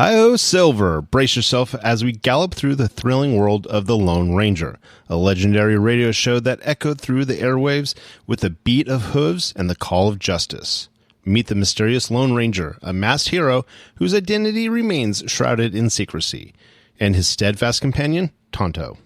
Hi-oh, Silver! Brace yourself as we gallop through the thrilling world of the Lone Ranger, a legendary radio show that echoed through the airwaves with the beat of hooves and the call of justice. Meet the mysterious Lone Ranger, a masked hero whose identity remains shrouded in secrecy, and his steadfast companion, Tonto.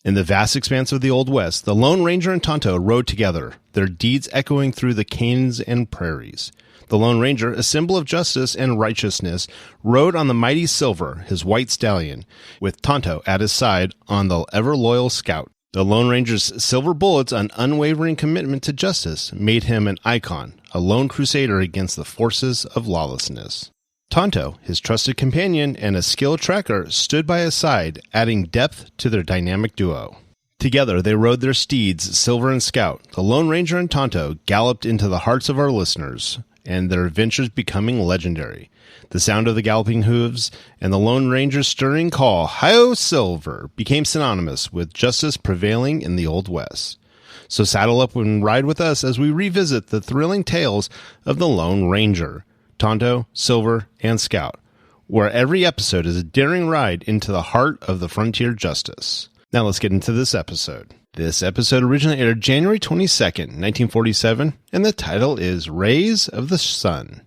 In the vast expanse of the Old West, the Lone Ranger and Tonto rode together, their deeds echoing through the canes and prairies. The Lone Ranger, a symbol of justice and righteousness, rode on the mighty Silver, his white stallion, with Tonto at his side on the ever-loyal Scout. The Lone Ranger's silver bullets and unwavering commitment to justice made him an icon, a lone crusader against the forces of lawlessness. Tonto, his trusted companion and a skilled tracker, stood by his side, adding depth to their dynamic duo. Together, they rode their steeds, Silver and Scout. The Lone Ranger and Tonto galloped into the hearts of our listeners, and their adventures becoming legendary. The sound of the galloping hooves and the Lone Ranger's stirring call, "Hi-oh, Silver!" became synonymous with justice prevailing in the Old West. So saddle up and ride with us as we revisit the thrilling tales of the Lone Ranger, Tonto, Silver, and Scout, where every episode is a daring ride into the heart of the frontier justice. Now let's get into this episode. This episode originally aired January 22nd, 1947, and the title is Rays of the Sun.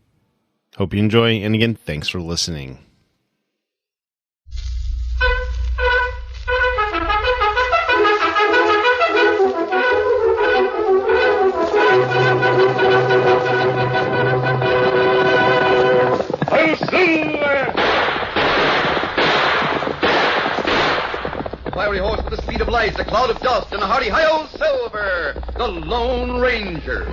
Hope you enjoy, and again, thanks for listening. Fiery horse with the speed of light, a cloud of dust, and a hearty hi-yo, Silver, the Lone Ranger.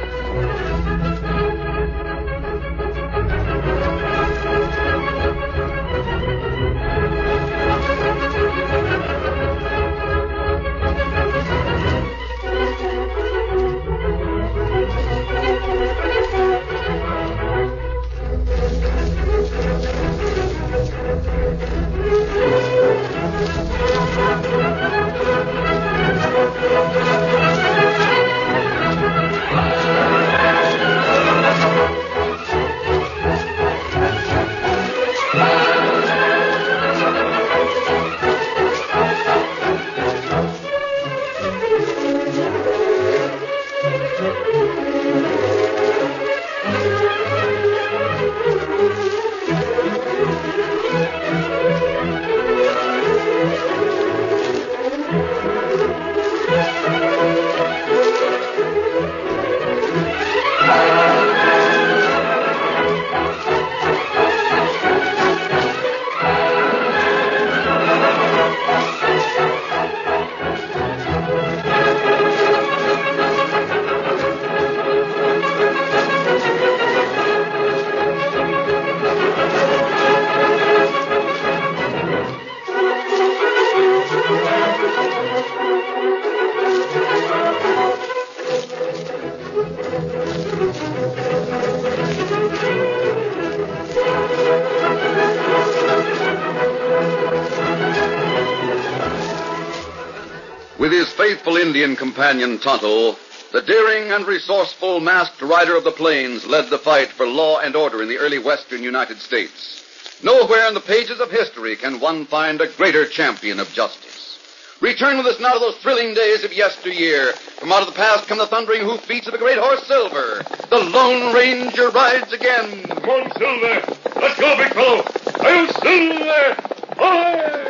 With his faithful Indian companion Tonto, the daring and resourceful masked rider of the plains led the fight for law and order in the early western United States. Nowhere in the pages of history can one find a greater champion of justice. Return with us now to those thrilling days of yesteryear. From out of the past come the thundering hoofbeats of the great horse Silver. The Lone Ranger rides again. Come on, Silver. Let's go, big fellow. Hi-yo, Silver! Hi!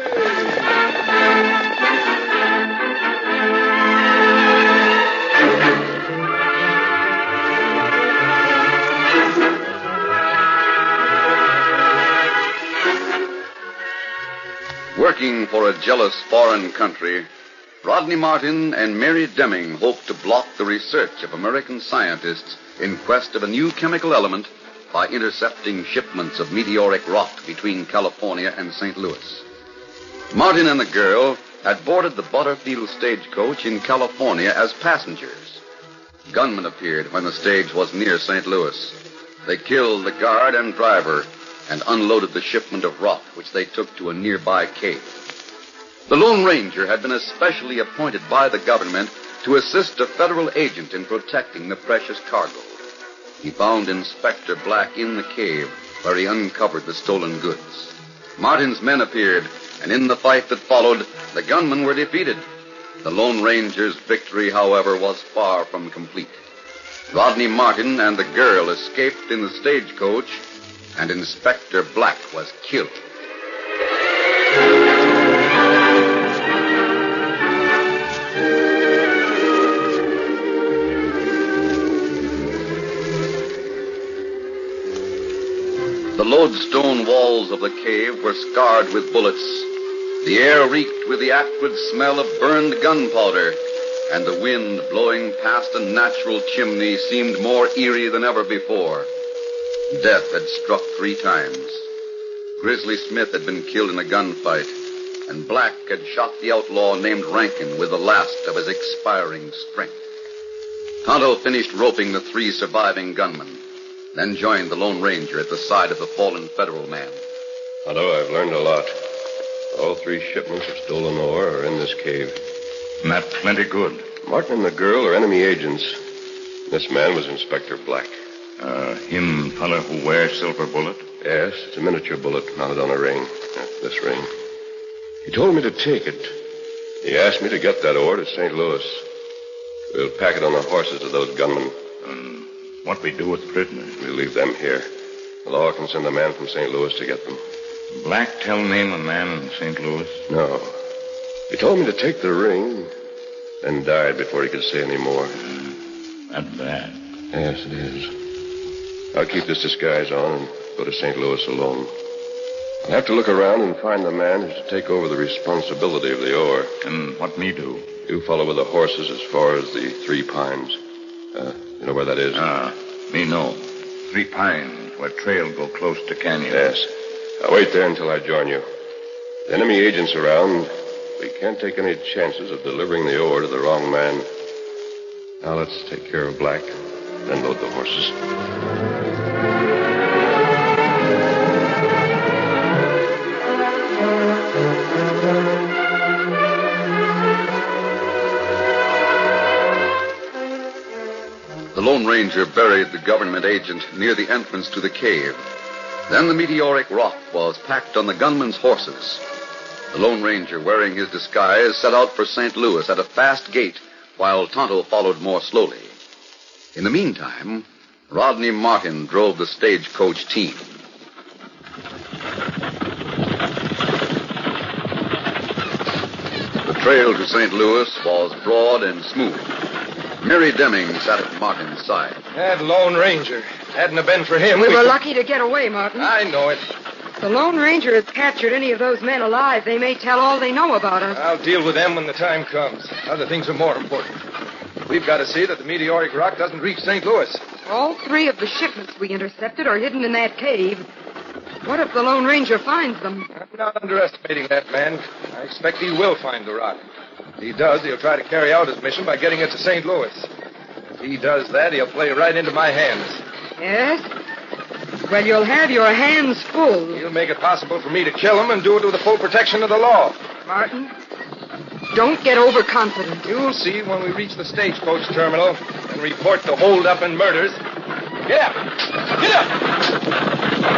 Working for a jealous foreign country, Rodney Martin and Mary Deming hoped to block the research of American scientists in quest of a new chemical element by intercepting shipments of meteoric rock between California and St. Louis. Martin and the girl had boarded the Butterfield stagecoach in California as passengers. Gunmen appeared when the stage was near St. Louis. They killed the guard and driver and unloaded the shipment of rock, which they took to a nearby cave. The Lone Ranger had been especially appointed by the government to assist a federal agent in protecting the precious cargo. He found Inspector Black in the cave, where he uncovered the stolen goods. Martin's men appeared, and in the fight that followed, the gunmen were defeated. The Lone Ranger's victory, however, was far from complete. Rodney Martin and the girl escaped in the stagecoach, and Inspector Black was killed. The lodestone walls of the cave were scarred with bullets. The air reeked with the acrid smell of burned gunpowder, and the wind blowing past a natural chimney seemed more eerie than ever before. Death had struck 3 times. Grizzly Smith had been killed in a gunfight, and Black had shot the outlaw named Rankin with the last of his expiring strength. Tonto finished roping the 3 surviving gunmen, then joined the Lone Ranger at the side of the fallen federal man. Tonto, I've learned a lot. All 3 shipments of stolen ore are in this cave. Not plenty good. Martin and the girl are enemy agents. This man was Inspector Black. Him fella who wears silver bullet? Yes, it's a miniature bullet mounted on a ring. This ring. He told me to take it. He asked me to get that ore to St. Louis. We'll pack it on the horses of those gunmen. What we do with the prisoners? We'll leave them here. The law can send a man from St. Louis to get them. Black tell name a man in St. Louis? No. He told me to take the ring, then died before he could say any more. That's bad. Yes, it is. I'll keep this disguise on and go to St. Louis alone. I'll have to look around and find the man who's to take over the responsibility of the ore. And what me do? You follow with the horses as far as the 3 Pines. You know where that is? Me know. 3 Pines, where trail go close to canyon. Yes. I'll wait there until I join you. With enemy agents around, we can't take any chances of delivering the ore to the wrong man. Now let's take care of Black, then load the horses. The Lone Ranger buried the government agent near the entrance to the cave. Then the meteoric rock was packed on the gunmen's horses. The Lone Ranger, wearing his disguise, set out for St. Louis at a fast gait, while Tonto followed more slowly. In the meantime, Rodney Martin drove the stagecoach team. The trail to St. Louis was broad and smooth. Mary Deming sat at Martin's side. That Lone Ranger. Hadn't have been for him. We were lucky to get away, Martin. I know it. If the Lone Ranger has captured any of those men alive, they may tell all they know about us. I'll deal with them when the time comes. Other things are more important. We've got to see that the meteoric rock doesn't reach St. Louis. All 3 of the shipments we intercepted are hidden in that cave. What if the Lone Ranger finds them? I'm not underestimating that man. I expect he will find the rock. If he does, he'll try to carry out his mission by getting it to St. Louis. If he does that, he'll play right into my hands. Yes? Well, you'll have your hands full. He'll make it possible for me to kill him and do it with the full protection of the law. Martin, don't get overconfident. You'll see when we reach the stagecoach terminal and report the holdup and murders. Get up! Get up!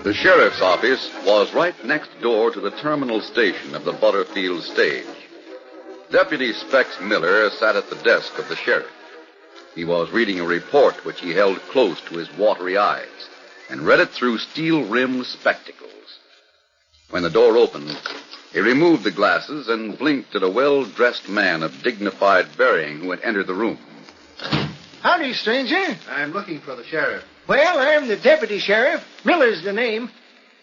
The sheriff's office was right next door to the terminal station of the Butterfield stage. Deputy Specs Miller sat at the desk of the sheriff. He was reading a report which he held close to his watery eyes and read it through steel-rimmed spectacles. When the door opened, he removed the glasses and blinked at a well-dressed man of dignified bearing who had entered the room. Howdy, stranger. I'm looking for the sheriff. Well, I'm the deputy sheriff. Miller's the name.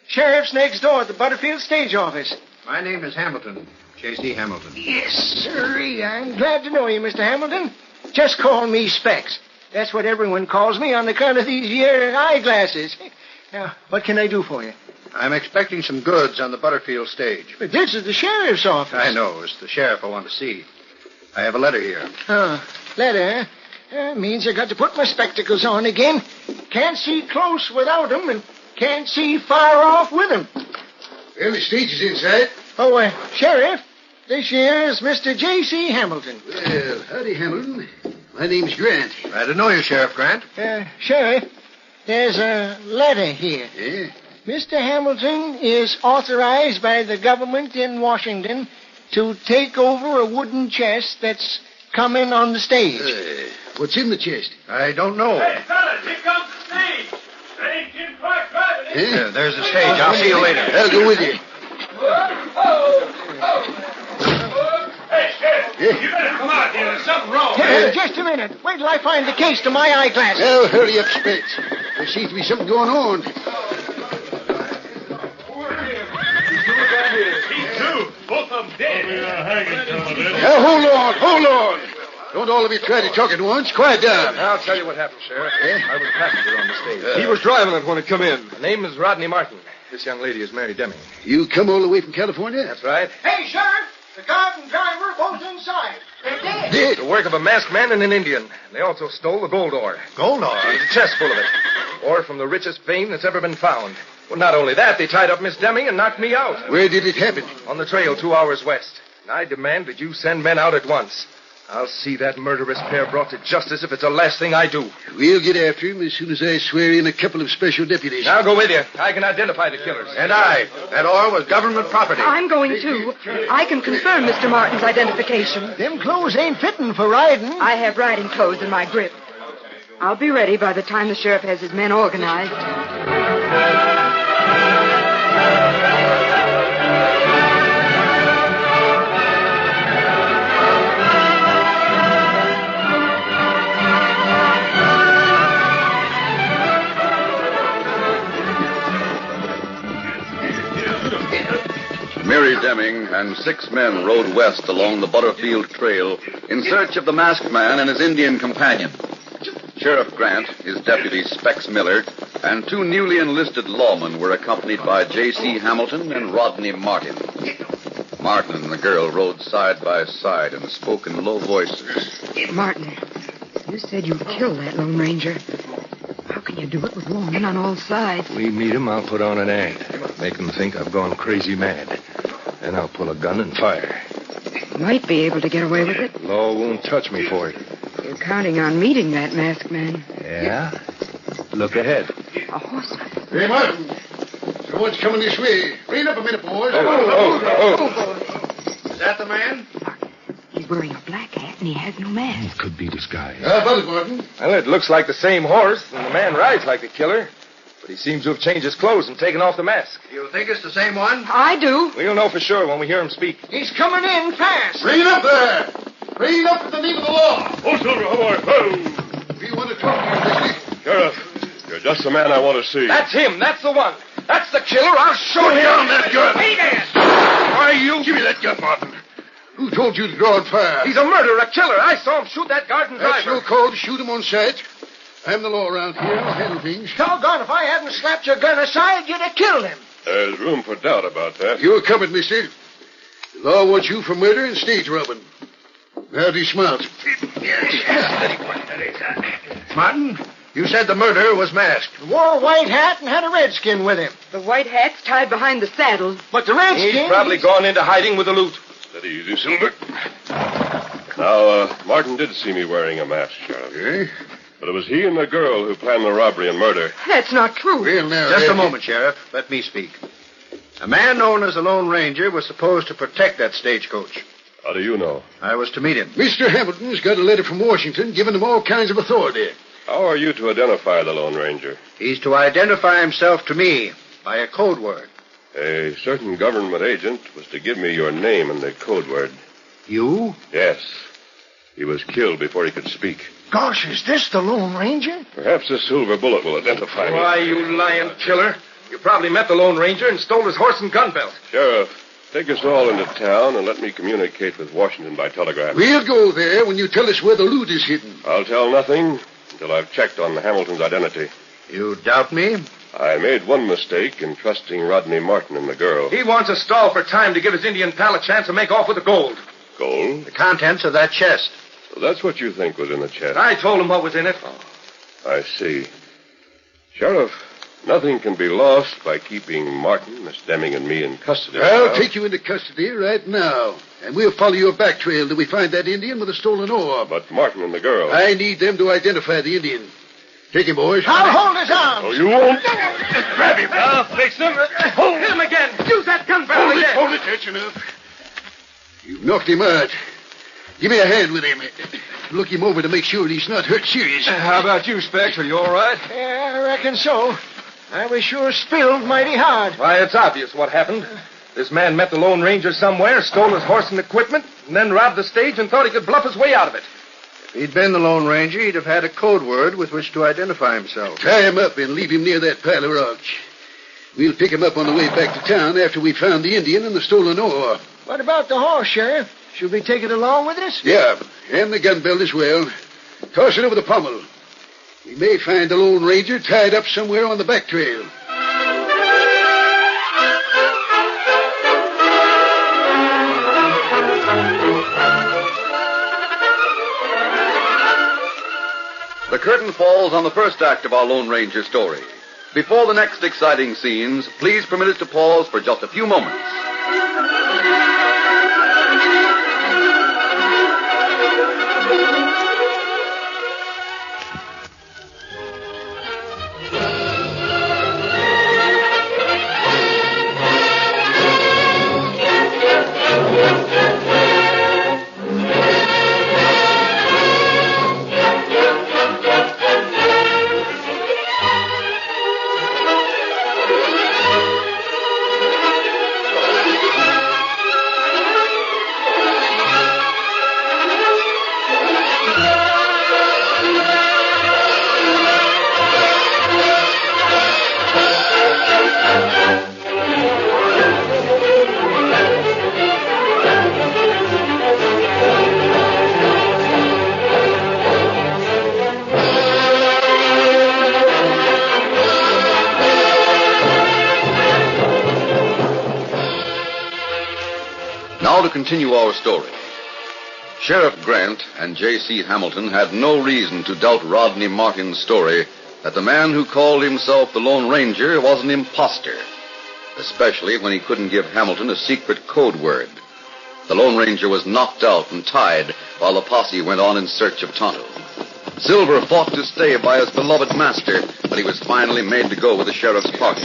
Sheriff's next door at the Butterfield stage office. My name is Hamilton. J.C. Hamilton. Yes, sirree. I'm glad to know you, Mr. Hamilton. Just call me Specs. That's what everyone calls me on account of these here eyeglasses. Now, what can I do for you? I'm expecting some goods on the Butterfield stage. But this is the sheriff's office. I know. It's the sheriff I want to see. I have a letter here. Oh, letter, huh? Means I got to put my spectacles on again. Can't see close without them, and can't see far off with them. Well, the stage is inside. Oh, Sheriff, This here's Mr. J.C. Hamilton. Well, howdy, Hamilton. My name's Grant. Glad to know you, Sheriff Grant. Sheriff, there's a letter here. Yeah? Mr. Hamilton is authorized by the government in Washington to take over a wooden chest that's coming on the stage. What's in the chest? I don't know. Hey, fellas, here comes the stage. Ain't Jim Clark driving it. Eh? There's the stage. I'll see you later. I'll go with you. Hey, Sheriff, you better come out here. There's something wrong. Just a minute. Wait till I find the case to my eyeglasses. Well, hurry up, Specs. There seems to be something going on. These two, both of them dead. Now, hold on. Don't all of you try to talk at once. Quiet down. I'll tell you what happened, Sheriff. I was a passenger on the stage. He was driving it when it come in. The name is Rodney Martin. This young lady is Mary Deming. You come all the way from California? That's right. Hey, Sheriff, the guard and driver both inside. They're dead. Dead? The work of a masked man and an Indian. They also stole the gold ore. Gold ore? There's a chest full of it. Ore from the richest vein that's ever been found. Well, not only that, they tied up Miss Deming and knocked me out. Where did it happen? On the trail 2 hours west. And I demand that you send men out at once. I'll see that murderous pair brought to justice if it's the last thing I do. We'll get after him as soon as I swear in a couple of special deputies. I'll go with you. I can identify the killers. And I. That ore was government property. I'm going too. I can confirm Mr. Martin's identification. Them clothes ain't fitting for riding. I have riding clothes in my grip. I'll be ready by the time the sheriff has his men organized. Mary Deming and 6 men rode west along the Butterfield Trail in search of the masked man and his Indian companion. Sheriff Grant, his deputy Specs Miller, and 2 newly enlisted lawmen were accompanied by J.C. Hamilton and Rodney Martin. Martin and the girl rode side by side and spoke in low voices. Martin, you said you'd kill that Lone Ranger. How can you do it with lawmen on all sides? We meet him, I'll put on an act. Make him think I've gone crazy mad. Then I'll pull a gun and fire. Might be able to get away with it. Law won't touch me for it. You're counting on meeting that masked man. Yeah? Look ahead. A horseman. Hey, Martin. Someone's coming this way. Rein up a minute, boys. Is that the man? He's wearing a black hat and he has no mask. Could be disguised. How about it, Martin? Well, it looks like the same horse, and the man rides like the killer. But he seems to have changed his clothes and taken off the mask. You think it's the same one? I do. We'll know for sure when we hear him speak. He's coming in fast. Rein up there. Rein up in the name of the law. Oh, Silver, how are you? We want to talk to you, Mister. Sheriff, you're just the man I want to see. That's him. That's the one. That's the killer. I'll show him. down that gun. Hey there. Why, you give me that gun, Martin. Who told you to draw and fire? He's a murderer, a killer. I saw him shoot that garden That's driver. no call to shoot him on sight. I'm the law around here. I'll handle things. Doggone, if I hadn't slapped your gun aside, you'd have killed him. There's room for doubt about that. You're covered, mister. The law wants you for murder and stage robbing. Now dismount. Martin, you said the murderer was masked. Wore a white hat and had a redskin with him. The white hat's tied behind the saddle. But the redskin... He's probably gone into hiding with the loot. Steady easy, Silver. Now, Martin did see me wearing a mask, Sheriff. Eh? But it was he and the girl who planned the robbery and murder. That's not true. Well, now... Just a moment, Sheriff. Let me speak. A man known as the Lone Ranger was supposed to protect that stagecoach. How do you know? I was to meet him. Mr. Hamilton's got a letter from Washington giving him all kinds of authority. How are you to identify the Lone Ranger? He's to identify himself to me by a code word. A certain government agent was to give me your name and the code word. You? Yes. He was killed before he could speak. Gosh, is this the Lone Ranger? Perhaps this silver bullet will identify me. Why, you lying killer. You probably met the Lone Ranger and stole his horse and gun belt. Sheriff, take us all into town and let me communicate with Washington by telegraph. We'll go there when you tell us where the loot is hidden. I'll tell nothing until I've checked on Hamilton's identity. You doubt me? I made one mistake in trusting Rodney Martin and the girl. He wants to stall for time to give his Indian pal a chance to make off with the gold. Gold? The contents of that chest. So that's what you think was in the chest. I told him what was in it. I see. Sheriff, Nothing can be lost by keeping Martin, Miss Deming, and me in custody. I'll take you into custody right now. And we'll follow your back trail till we find that Indian with the stolen ore. But Martin and the girl. I need them to identify the Indian. Take him, boys. I'll hold his arms. Oh, you won't? Grab him. I'll fix him. Hold him again. Use that gun barrel again. Hold it. That's enough. You've knocked him out. Give me a hand with him. Look him over to make sure he's not hurt serious. How about you, Specs? Are you all right? Yeah, I reckon so. I was sure spilled mighty hard. Why, it's obvious what happened. This man met the Lone Ranger somewhere, stole his horse and equipment, and then robbed the stage and thought he could bluff his way out of it. If he'd been the Lone Ranger, he'd have had a code word with which to identify himself. Tie him up and leave him near that pile of rocks. We'll pick him up on the way back to town after we've found the Indian and the stolen ore. What about the horse, Sheriff? Should we take it along with us? Yeah, and the gun belt as well. Toss it over the pommel. We may find the Lone Ranger tied up somewhere on the back trail. The curtain falls on the first act of our Lone Ranger story. Before the next exciting scenes, please permit us to pause for just a few moments. Now to continue our story. Sheriff Grant and J.C. Hamilton had no reason to doubt Rodney Martin's story that the man who called himself the Lone Ranger was an imposter, especially when he couldn't give Hamilton a secret code word. The Lone Ranger was knocked out and tied while the posse went on in search of Tonto. Silver fought to stay by his beloved master, but he was finally made to go with the sheriff's party.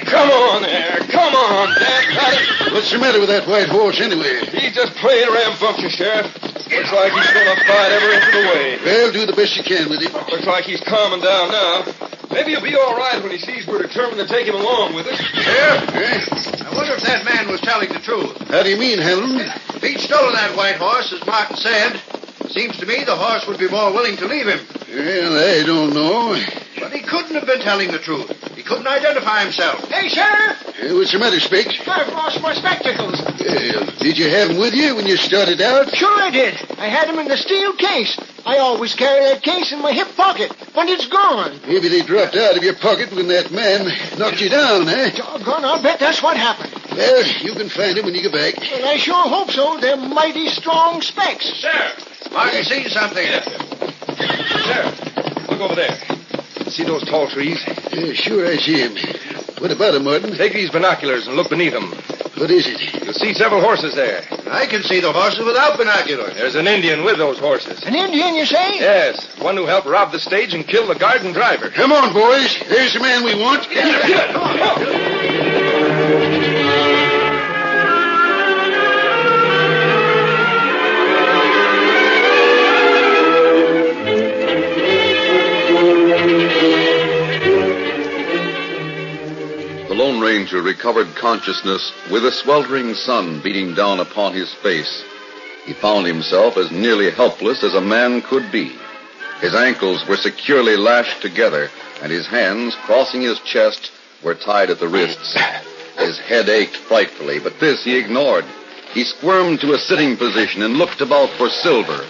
Come on there. Come on, Dan. What's the matter with that white horse, anyway? He's just plain rambunctious, Sheriff. Looks like he's going to fight every inch of the way. Well, do the best you can with him. Looks like he's calming down now. Maybe he'll be all right when he sees we're determined to take him along with us. Sheriff, I wonder if that man was telling the truth. How do you mean, Hamilton? If he'd stolen that white horse, as Martin said, seems to me the horse would be more willing to leave him. Well, I don't know. But he couldn't have been telling the truth. He couldn't identify himself. Hey, Sheriff! What's the matter, Specs? I've lost my spectacles. Did you have them with you when you started out? Sure I did. I had them in the steel case. I always carry that case in my hip pocket, but it's gone. Maybe they dropped out of your pocket when that man knocked you down, eh? Doggone, I'll bet that's what happened. Well, you can find them when you get back. Well, I sure hope so. They're mighty strong specs. Sheriff! Martin sees something. Sheriff, look over there. See those tall trees? Yeah, sure I see him. What about him, Martin? Take these binoculars and look beneath them. What is it? You'll see several horses there. I can see the horses without binoculars. There's an Indian with those horses. An Indian, you say? Yes, one who helped rob the stage and kill the guard and driver. Come on, boys. There's the man we want. The Lone Ranger recovered consciousness with the sweltering sun beating down upon his face. He found himself as nearly helpless as a man could be. His ankles were securely lashed together, and his hands, crossing his chest, were tied at the wrists. His head ached frightfully, but this he ignored. He squirmed to a sitting position and looked about for Silver.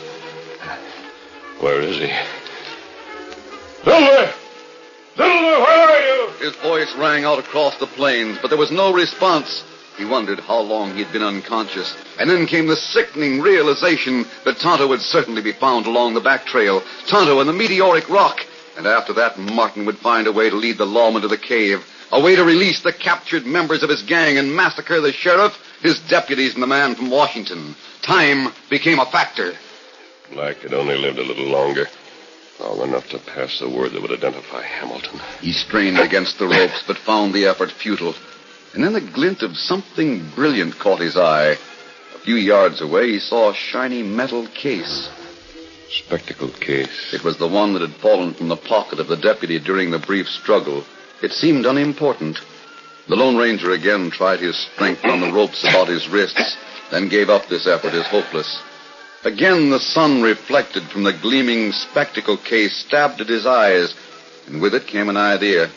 Where is he? Silver! Silver, where are you? His voice rang out across the plains, but there was no response. He wondered how long he'd been unconscious. And then came the sickening realization that Tonto would certainly be found along the back trail. Tonto and the meteoric rock. And after that, Martin would find a way to lead the lawman to the cave, a way to release the captured members of his gang and massacre the sheriff, his deputies, and the man from Washington. Time became a factor. Black had only lived a little longer. Long enough to pass the word that would identify Hamilton. He strained against the ropes, but found the effort futile. And then a glint of something brilliant caught his eye. A few yards away, he saw a shiny metal case. Spectacled case. It was the one that had fallen from the pocket of the deputy during the brief struggle. It seemed unimportant. The Lone Ranger again tried his strength on the ropes about his wrists, then gave up this effort as hopeless. Again, the sun reflected from the gleaming spectacle case stabbed at his eyes, and with it came an idea.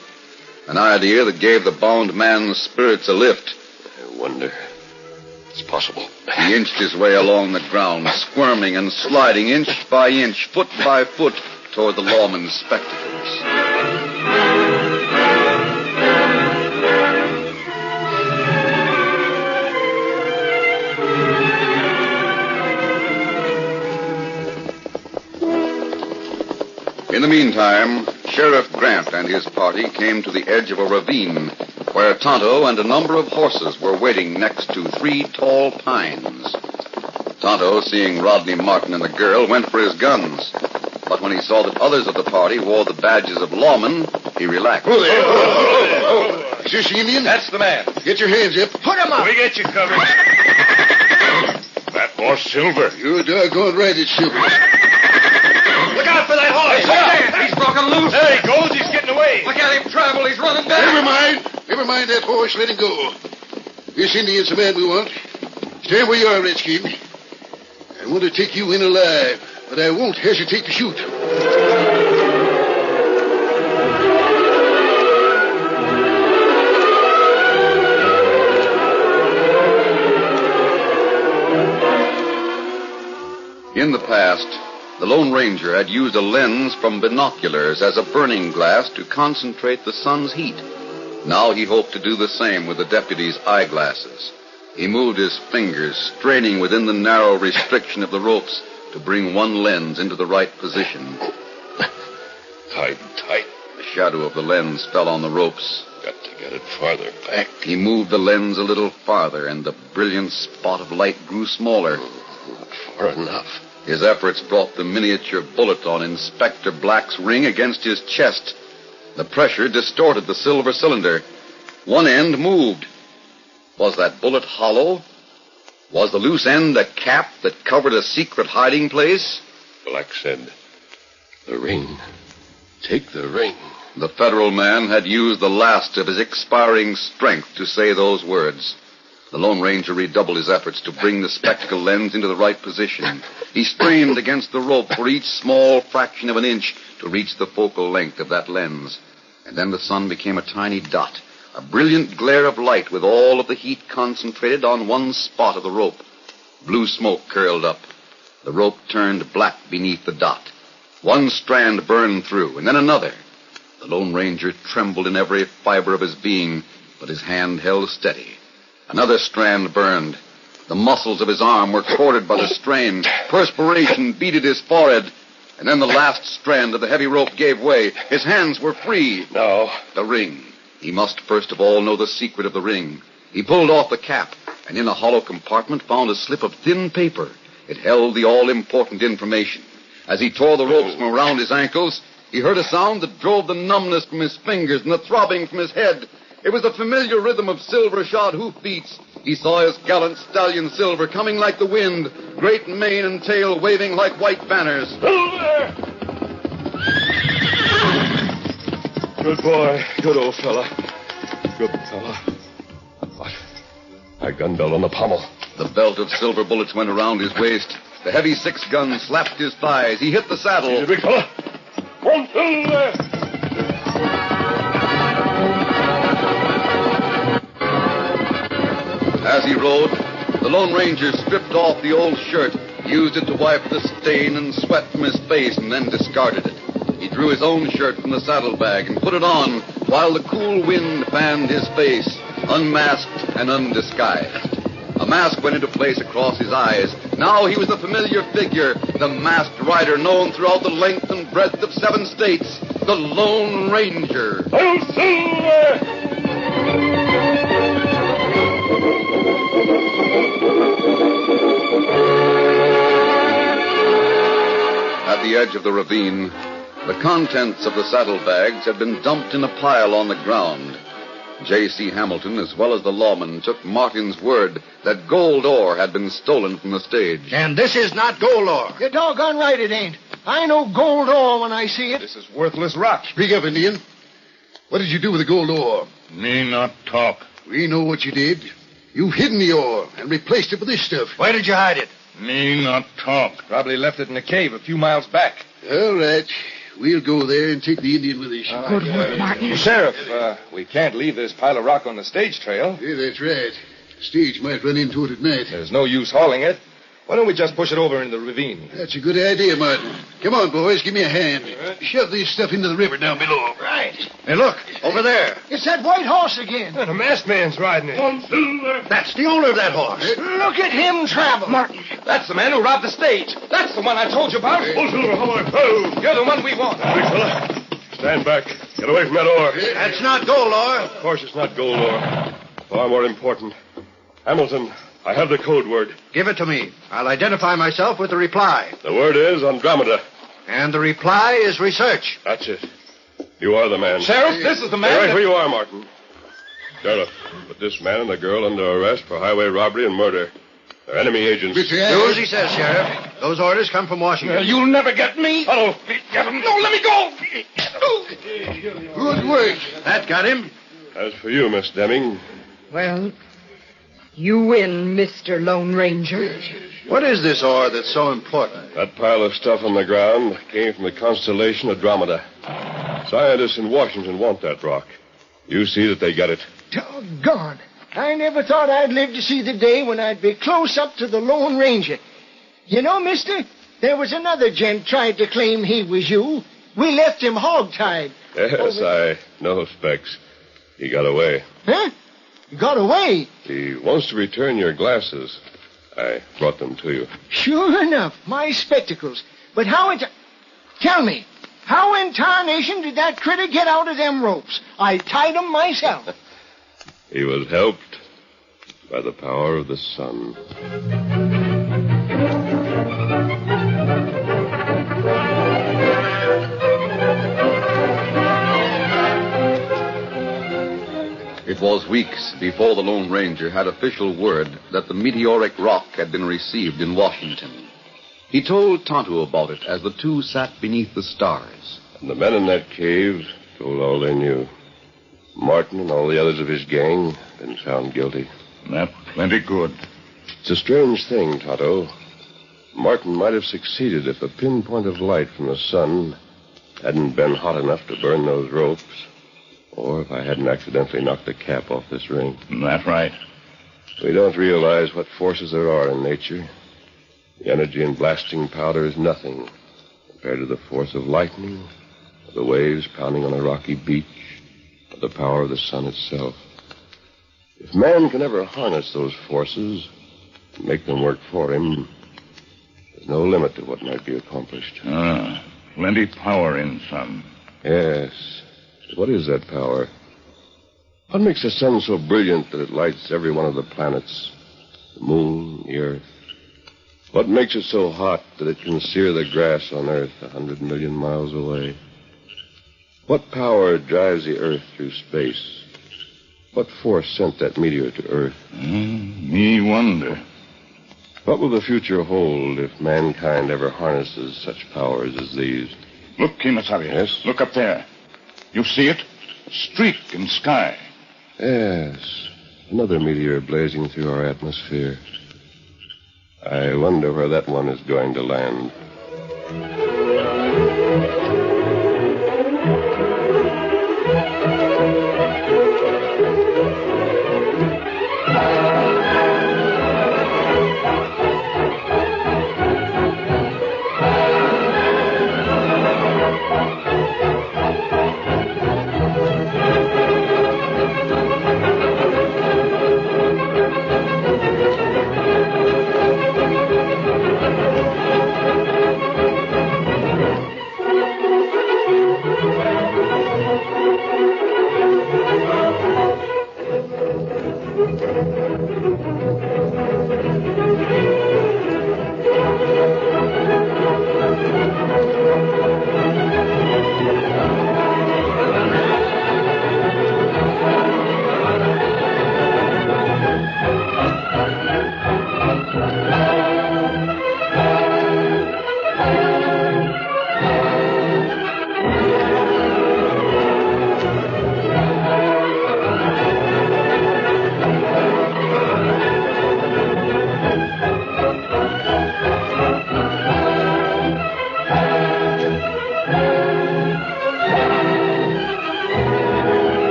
An idea that gave the bound man's spirits a lift. I wonder. It's possible. He inched his way along the ground, squirming and sliding inch by inch, foot by foot, toward the lawman's spectacles. In the meantime, Sheriff Grant and his party came to the edge of a ravine where Tonto and a number of horses were waiting next to 3 tall pines. Tonto, seeing Rodney Martin and the girl, went for his guns. But when he saw that others of the party wore the badges of lawmen, he relaxed. Who there? Oh. Is this the Indian? That's the man. Get your hands up. Put him up. We get you covered. That was Silver. You're doggone right, it's Silver. Look out for that horse. He's broken loose. There he goes. He's getting away. Look at him travel. He's running back. Never mind that horse. Let him go. This Indian's the man we want. Stand where you are, Redskin. I want to take you in alive, but I won't hesitate to shoot. In the past, the Lone Ranger had used a lens from binoculars as a burning glass to concentrate the sun's heat. Now he hoped to do the same with the deputy's eyeglasses. He moved his fingers, straining within the narrow restriction of the ropes to bring one lens into the right position. Tight. The shadow of the lens fell on the ropes. Got to get it farther back. He moved the lens a little farther, and the brilliant spot of light grew smaller. Not far enough. His efforts brought the miniature bullet on Inspector Black's ring against his chest. The pressure distorted the silver cylinder. One end moved. Was that bullet hollow? Was the loose end a cap that covered a secret hiding place? Black said, "The ring. Take the ring." The Federal man had used the last of his expiring strength to say those words. The Lone Ranger redoubled his efforts to bring the spectacle lens into the right position. He strained against the rope for each small fraction of an inch to reach the focal length of that lens. And then the sun became a tiny dot, a brilliant glare of light with all of the heat concentrated on one spot of the rope. Blue smoke curled up. The rope turned black beneath the dot. One strand burned through, and then another. The Lone Ranger trembled in every fiber of his being, but his hand held steady. Another strand burned. The muscles of his arm were corded by the strain. Perspiration beaded his forehead. And then the last strand of the heavy rope gave way. His hands were free. No. The ring. He must first of all know the secret of the ring. He pulled off the cap, and in a hollow compartment found a slip of thin paper. It held the all-important information. As he tore the ropes from around his ankles, he heard a sound that drove the numbness from his fingers and the throbbing from his head. It was the familiar rhythm of silver-shod hoofbeats. He saw his gallant stallion Silver coming like the wind, great mane and tail waving like white banners. Silver! Good boy. Good old fella. Good fella. What? My gun belt on the pommel. The belt of silver bullets went around his waist. The heavy 6-gun slapped his thighs. He hit the saddle. Easy, big fella. One, Silver! As he rode, the Lone Ranger stripped off the old shirt, used it to wipe the stain and sweat from his face, and then discarded it. He drew his own shirt from the saddlebag and put it on while the cool wind fanned his face, unmasked and undisguised. A mask went into place across his eyes. Now he was the familiar figure, the masked rider known throughout the length and breadth of 7 states. the Lone Ranger. Hail Silver! At the edge of the ravine, the contents of the saddlebags had been dumped in a pile on the ground. J.C. Hamilton, as well as the lawman, took Martin's word that gold ore had been stolen from the stage. And this is not gold ore. You're doggone right it ain't. I know gold ore when I see it. This is worthless rock. Speak up, Indian. What did you do with the gold ore? Me not talk. We know what you did. You've hidden the ore and replaced it with this stuff. Where did you hide it? Me not talk. Probably left it in a cave a few miles back. All right. We'll go there and take the Indian with us. Good work, Martin. Sheriff, we can't leave this pile of rock on the stage trail. Yeah, that's right. Stage might run into it at night. There's no use hauling it. Why don't we just push it over in the ravine? That's a good idea, Martin. Come on, boys. Give me a hand. Shove this stuff into the river down below. Right. Hey, look, over there. It's that white horse again. The masked man's riding it. Hail Silver! That's the owner of that horse. Look at him travel. Martin. That's the man who robbed the stage. That's the one I told you about. Oh, Silver, how I ho! You're the one we want. Big fella, stand back. Get away from that ore. That's not gold ore. Of course it's not gold ore. Far more important. Hamilton, I have the code word. Give it to me. I'll identify myself with the reply. The word is Andromeda. And the reply is research. That's it. You are the man. Sheriff, this is the man. Stay right that- where you are, Martin. Sheriff, put this man and the girl under arrest for highway robbery and murder. They're enemy agents. Mr. Do as he says, Sheriff. Those orders come from Washington. You'll never get me. Hello. Get him. No, let me go. Good work. That got him. As for you, Miss Deming, Well, you win, Mr. Lone Ranger. What is this ore that's so important? that pile of stuff on the ground came from the constellation Andromeda. Scientists in Washington want that rock. You see that they get it. Doggone. I never thought I'd live to see the day when I'd be close up to the Lone Ranger. You know, mister, there was another gent tried to claim he was you. We left him hog-tied. Yes, I know, Specs. He got away. Huh? Got away. He wants to return your glasses. I brought them to you. Sure enough, my spectacles. But how in... Tell me, how in tarnation did that critter get out of them ropes? I tied 'em myself. He was helped by the power of the sun. It was weeks before the Lone Ranger had official word that the meteoric rock had been received in Washington. He told Tonto about it as the two sat beneath the stars. And the men in that cave told all they knew. Martin and all the others of his gang had been found guilty. That plenty good. It's a strange thing, Tonto. Martin might have succeeded if a pinpoint of light from the sun hadn't been hot enough to burn those ropes, or if I hadn't accidentally knocked the cap off this ring. That right. We don't realize what forces there are in nature. The energy in blasting powder is nothing compared to the force of lightning, or the waves pounding on a rocky beach, or the power of the sun itself. If man can ever harness those forces and make them work for him, there's no limit to what might be accomplished. Plenty power in sun. Yes. But what is that power? What makes the sun so brilliant that it lights every one of the planets? The moon, the earth. What makes it so hot that it can sear the grass on Earth 100 million miles away? What power drives the Earth through space? What force sent that meteor to Earth? Me wonder. What will the future hold if mankind ever harnesses such powers as these? Look, Kimasabi. Yes? Look up there. You see it? Streak in sky. Yes. Another meteor blazing through our atmosphere. I wonder where that one is going to land.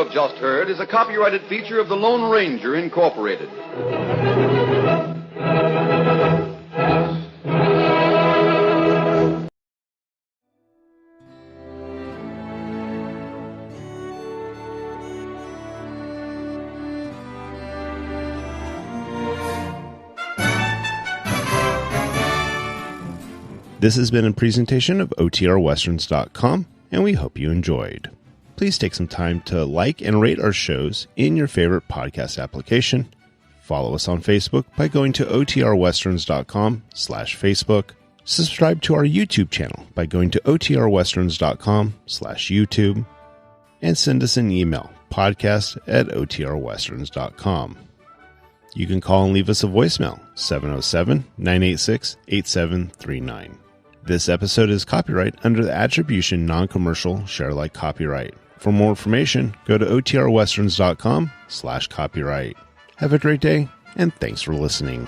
have just heard is a copyrighted feature of the Lone Ranger, Incorporated. This has been a presentation of OTRWesterns.com, and we hope you enjoyed. Please take some time to like and rate our shows in your favorite podcast application. Follow us on Facebook by going to OTRWesterns.com/Facebook. Subscribe to our YouTube channel by going to OTRWesterns.com/YouTube. And send us an email, podcast@OTRWesterns.com. You can call and leave us a voicemail, 707-986-8739. This episode is copyright under the Attribution Non-Commercial Share Alike Copyright. For more information, go to OTRWesterns.com/copyright. Have a great day, and thanks for listening.